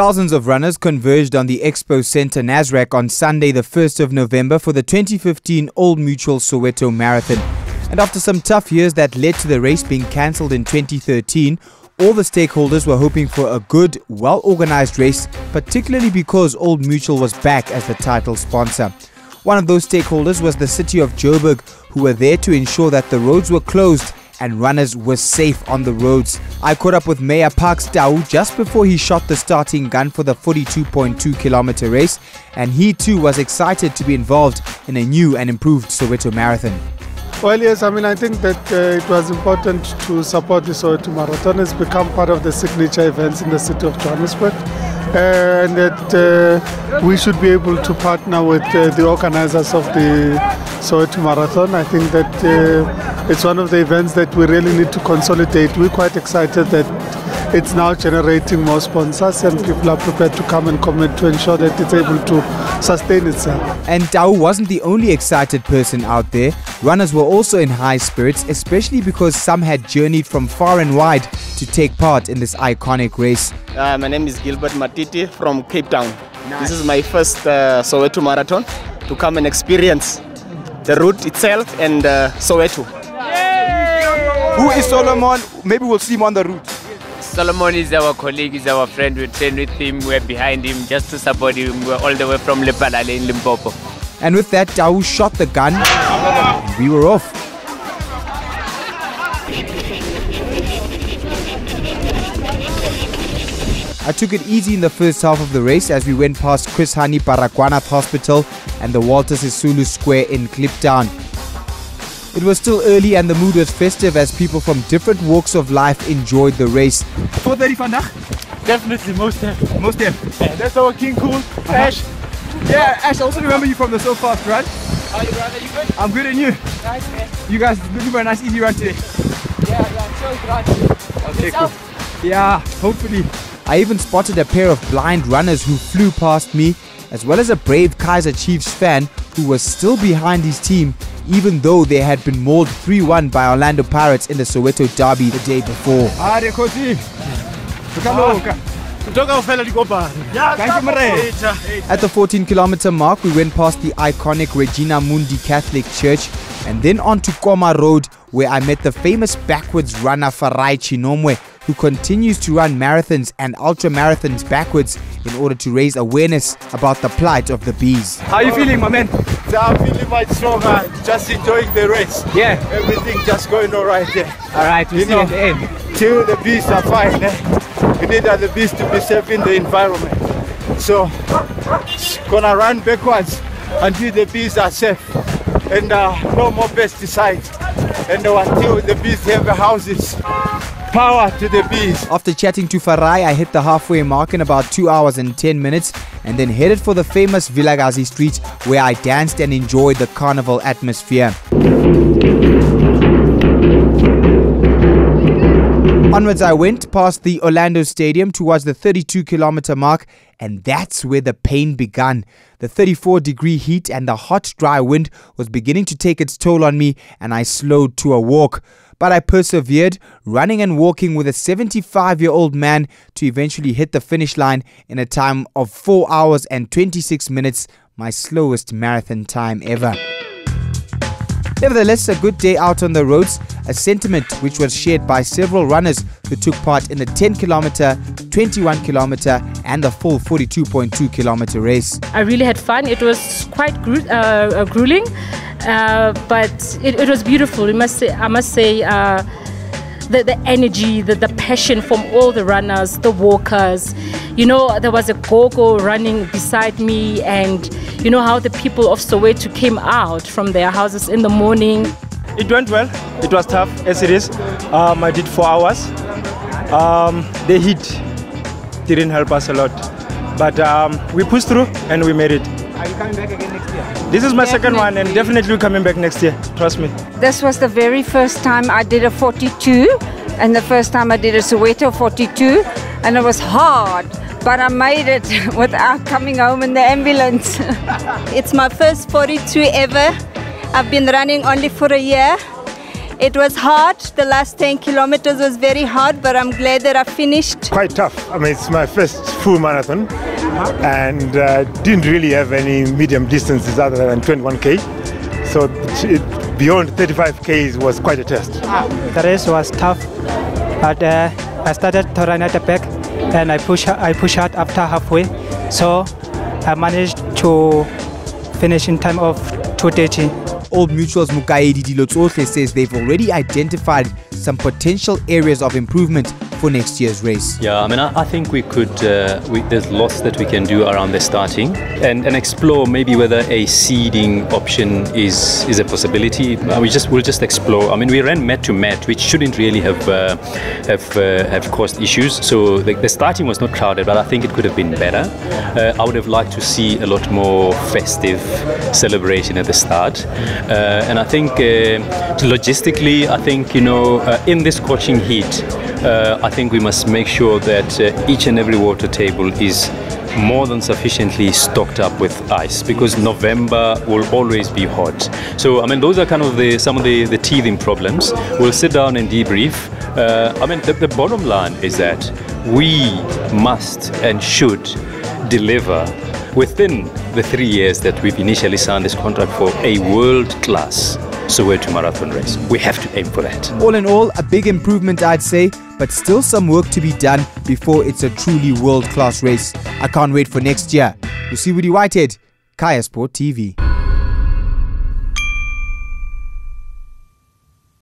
Thousands of runners converged on the Expo Centre Nasrec on Sunday the 1st of November for the 2015 Old Mutual Soweto Marathon. And after some tough years that led to the race being cancelled in 2013, all the stakeholders were hoping for a good, well-organized race, particularly because Old Mutual was back as the title sponsor. One of those stakeholders was the city of Joburg, who were there to ensure that the roads were closed and runners were safe on the roads. I caught up with Mayor Parks Tau just before he shot the starting gun for the 42.2 kilometer race, and he too was excited to be involved in a new and improved Soweto Marathon. Well, yes, I think that it was important to support the Soweto Marathon. It's become part of the signature events in the city of Johannesburg, and that we should be able to partner with the organizers of the Soweto Marathon. I think that it's one of the events that we really need to consolidate. We're quite excited that it's now generating more sponsors and people are prepared to come and commit to ensure that it's able to sustain itself. And Tau wasn't the only excited person out there. Runners were also in high spirits, especially because some had journeyed from far and wide to take part in this iconic race. My name is Gilbert Matiti from Cape Town. Nice. This is my first Soweto Marathon to come and experience the route itself and Soweto. Who is Solomon? Maybe we'll see him on the route. Solomon is our colleague, is our friend. We train with him, we're behind him just to support him. We're all the way from Lepalale in Limpopo. And with that, Tau shot the gun and we were off. I took it easy in the first half of the race as we went past Chris Hani Baragwanath Hospital and the Walter Sisulu Square in Kliptown. It was still early and the mood was festive as people from different walks of life enjoyed the race. 4:30 vandaag? Definitely, most def. Most def. Yeah, that's our King Cool. Ash. Yeah, Ash, I also remember you from the So Fast run. How you run? Are you good? I'm good, and you? Nice, man. You guys looking for a nice easy run today? Yeah, so good. Okay, cool. Yeah, hopefully. I even spotted a pair of blind runners who flew past me, as well as a brave Kaizer Chiefs fan who was still behind his team, even though they had been mauled 3-1 by Orlando Pirates in the Soweto Derby the day before. At the 14-kilometer mark, we went past the iconic Regina Mundi Catholic Church and then on to Koma Road, where I met the famous backwards runner Farai Chinomwe, who continues to run marathons and ultra-marathons backwards in order to raise awareness about the plight of the bees. How are you feeling, my man? I'm feeling much stronger, just enjoying the race. Yeah. Everything just going all right there. All right, we'll see you at the end. Till the bees are fine. We need the bees to be safe in the environment. So, gonna run backwards until the bees are safe. And no more pesticides. And until the bees have houses. Power to the bees. After chatting to Farai, I hit the halfway mark in about 2 hours and 10 minutes and then headed for the famous Vilagazi Street, where I danced and enjoyed the carnival atmosphere. Onwards I went past the Orlando Stadium towards the 32-kilometer mark, and that's where the pain began. The 34-degree heat and the hot, dry wind was beginning to take its toll on me, and I slowed to a walk. But I persevered, running and walking with a 75-year-old man to eventually hit the finish line in a time of 4 hours and 26 minutes, my slowest marathon time ever. Nevertheless, a good day out on the roads, a sentiment which was shared by several runners who took part in the 10-kilometer, 21-kilometer and the full 42.2 kilometer race. I really had fun. It was quite grueling, but it was beautiful. I must say, the energy, the passion from all the runners, the walkers. You know, there was a go-go running beside me, and you know how the people of Soweto came out from their houses in the morning. It went well. It was tough, as it is. I did 4 hours. The heat didn't help us a lot, but we pushed through and we made it. Are you coming back again next year? This is my second one, and definitely coming back next year, trust me. This was the very first time I did a 42, and the first time I did a Soweto 42, and it was hard, but I made it without coming home in the ambulance. It's my first 42 ever. I've been running only for a year, It was hard. The last 10 kilometers was very hard, but I'm glad that I finished. Quite tough. I mean, it's my first full marathon and didn't really have any medium distances other than 21k. So beyond 35k was quite a test. The race was tough, but I started to run at the back and I push out after halfway. So I managed to finish in time of 2:30. Old Mutual's Mukaedi Dilotsohle says they've already identified some potential areas of improvement for next year's race. Yeah, I mean, I think we could, there's lots that we can do around the starting and explore maybe whether a seeding option is a possibility. We'll just explore. I mean, we ran mat to mat, which shouldn't really have caused issues. So the starting was not crowded, but I think it could have been better. I would have liked to see a lot more festive celebration at the start. And I think logistically, I think, in this scorching heat, I think we must make sure that each and every water table is more than sufficiently stocked up with ice, because November will always be hot. So I mean, those are kind of some of the teething problems. We'll sit down and debrief. I mean, the bottom line is that we must and should deliver within the 3 years that we've initially signed this contract for a world-class Soweto Marathon race. We have to aim for that. All in all, a big improvement, I'd say, but still some work to be done before it's a truly world-class race. I can't wait for next year. Mosibodi Whitehead, Kaya Sport TV.